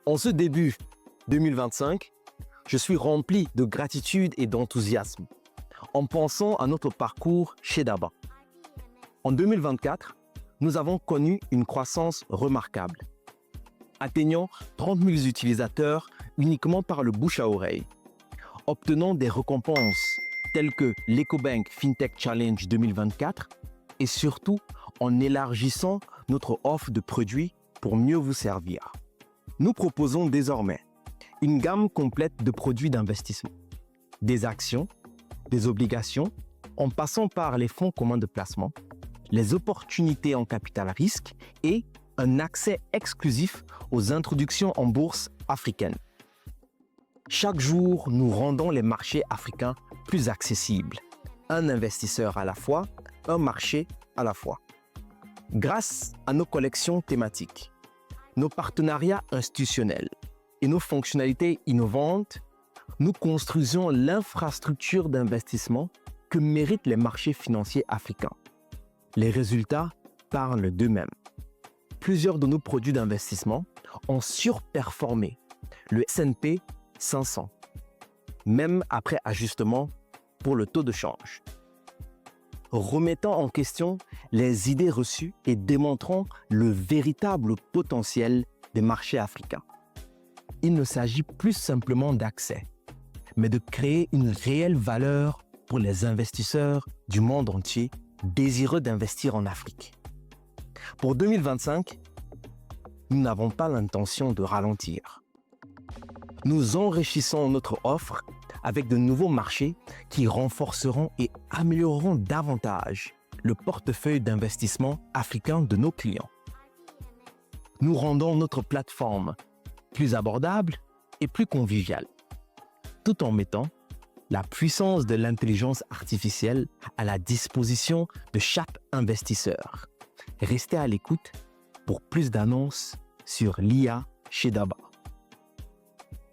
En ce début 2025, je suis rempli de gratitude et d'enthousiasme en pensant à notre parcours chez Daba. En 2024, nous avons connu une croissance remarquable, atteignant 30 000 utilisateurs uniquement par le bouche à oreille, obtenant des récompenses telles que l'EcoBank FinTech Challenge 2024 et surtout en élargissant notre offre de produits pour mieux vous servir. Nous proposons désormais une gamme complète de produits d'investissement, des actions, des obligations, en passant par les fonds communs de placement, les opportunités en capital risque et un accès exclusif aux introductions en bourse africaine. Chaque jour, nous rendons les marchés africains plus accessibles. Un investisseur à la fois, un marché à la fois. Grâce à nos collections thématiques, nos partenariats institutionnels et nos fonctionnalités innovantes, nous construisons l'infrastructure d'investissement que méritent les marchés financiers africains. Les résultats parlent d'eux-mêmes. Plusieurs de nos produits d'investissement ont surperformé le S&P 500, même après ajustement pour le taux de change. Remettant en question les idées reçues et démontrant le véritable potentiel des marchés africains. Il ne s'agit plus simplement d'accès, mais de créer une réelle valeur pour les investisseurs du monde entier désireux d'investir en Afrique. Pour 2025, nous n'avons pas l'intention de ralentir. Nous enrichissons notre offre avec de nouveaux marchés qui renforceront et amélioreront davantage le portefeuille d'investissement africain de nos clients. Nous rendons notre plateforme plus abordable et plus conviviale, tout en mettant la puissance de l'intelligence artificielle à la disposition de chaque investisseur. Restez à l'écoute pour plus d'annonces sur l'IA chez Daba.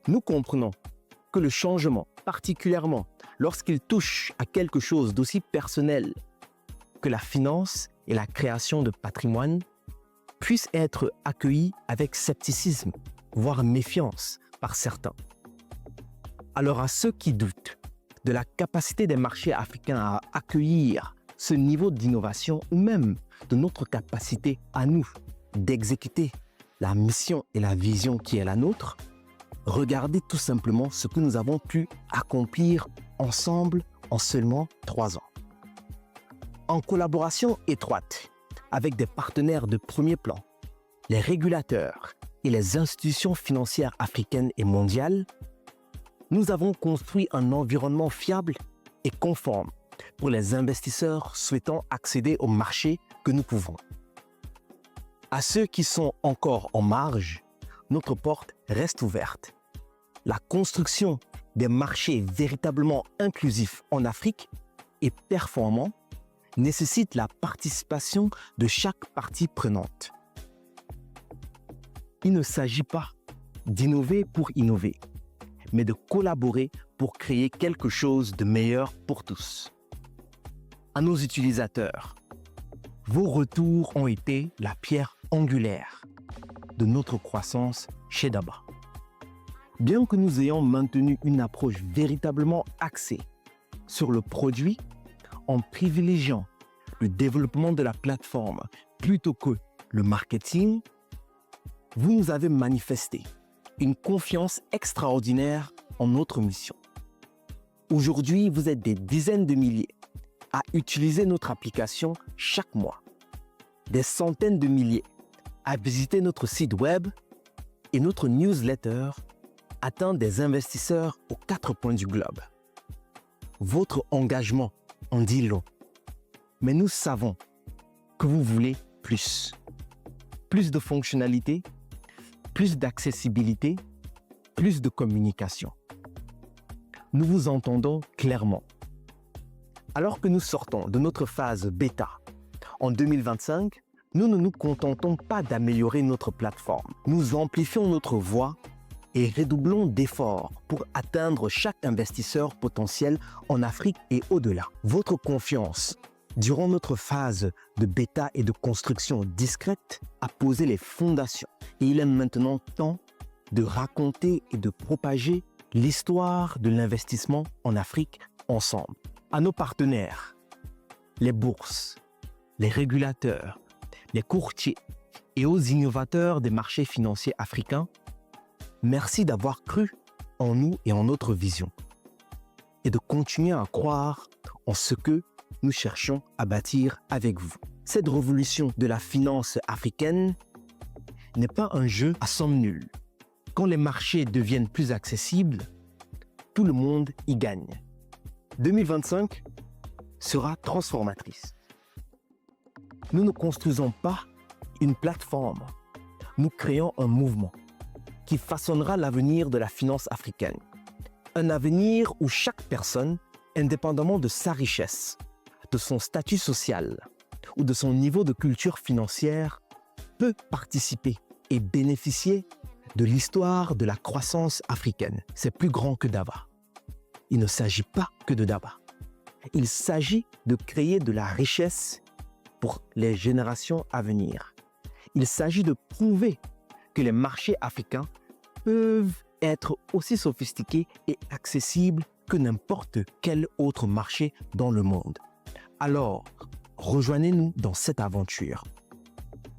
Nous comprenons que le changement, particulièrement lorsqu'il touche à quelque chose d'aussi personnel que la finance et la création de patrimoine, puisse être accueilli avec scepticisme, voire méfiance par certains. Alors à ceux qui doutent de la capacité des marchés africains à accueillir ce niveau d'innovation ou même de notre capacité à nous d'exécuter la mission et la vision qui est la nôtre, regardez tout simplement ce que nous avons pu accomplir ensemble en seulement 3 ans. En collaboration étroite avec des partenaires de premier plan, les régulateurs et les institutions financières africaines et mondiales, nous avons construit un environnement fiable et conforme pour les investisseurs souhaitant accéder au marché que nous couvrons. À ceux qui sont encore en marge, notre porte reste ouverte. La construction des marchés véritablement inclusifs en Afrique et performants nécessite la participation de chaque partie prenante. Il ne s'agit pas d'innover pour innover, mais de collaborer pour créer quelque chose de meilleur pour tous. À nos utilisateurs, vos retours ont été la pierre angulaire de notre croissance chez Daba. Bien que nous ayons maintenu une approche véritablement axée sur le produit en privilégiant le développement de la plateforme plutôt que le marketing, vous nous avez manifesté une confiance extraordinaire en notre mission. Aujourd'hui, vous êtes des dizaines de milliers à utiliser notre application chaque mois, des centaines de milliers à visiter notre site web et notre newsletter atteint des investisseurs aux 4 coins du globe. Votre engagement en dit long, mais nous savons que vous voulez plus. Plus de fonctionnalités, plus d'accessibilité, plus de communication. Nous vous entendons clairement. Alors que nous sortons de notre phase bêta en 2025, nous ne nous contentons pas d'améliorer notre plateforme. Nous amplifions notre voix et redoublons d'efforts pour atteindre chaque investisseur potentiel en Afrique et au-delà. Votre confiance durant notre phase de bêta et de construction discrète a posé les fondations et il est maintenant temps de raconter et de propager l'histoire de l'investissement en Afrique ensemble. À nos partenaires, les bourses, les régulateurs, les courtiers et aux innovateurs des marchés financiers africains, merci d'avoir cru en nous et en notre vision et de continuer à croire en ce que nous cherchons à bâtir avec vous. Cette révolution de la finance africaine n'est pas un jeu à somme nulle. Quand les marchés deviennent plus accessibles, tout le monde y gagne. 2025 sera transformatrice. Nous ne construisons pas une plateforme, nous créons un mouvement qui façonnera l'avenir de la finance africaine. Un avenir où chaque personne, indépendamment de sa richesse, de son statut social ou de son niveau de culture financière, peut participer et bénéficier de l'histoire de la croissance africaine. C'est plus grand que Daba. Il ne s'agit pas que de Daba. Il s'agit de créer de la richesse pour les générations à venir. Il s'agit de prouver que les marchés africains peuvent être aussi sophistiqués et accessibles que n'importe quel autre marché dans le monde. Alors, rejoignez-nous dans cette aventure.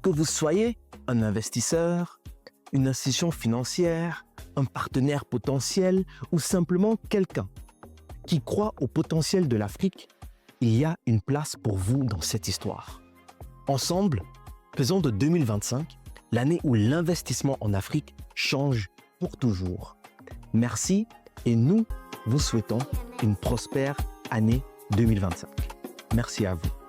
Que vous soyez un investisseur, une institution financière, un partenaire potentiel ou simplement quelqu'un qui croit au potentiel de l'Afrique, il y a une place pour vous dans cette histoire. Ensemble, faisons de 2025 l'année où l'investissement en Afrique change pour toujours. Merci et nous vous souhaitons une prospère année 2025. Merci à vous.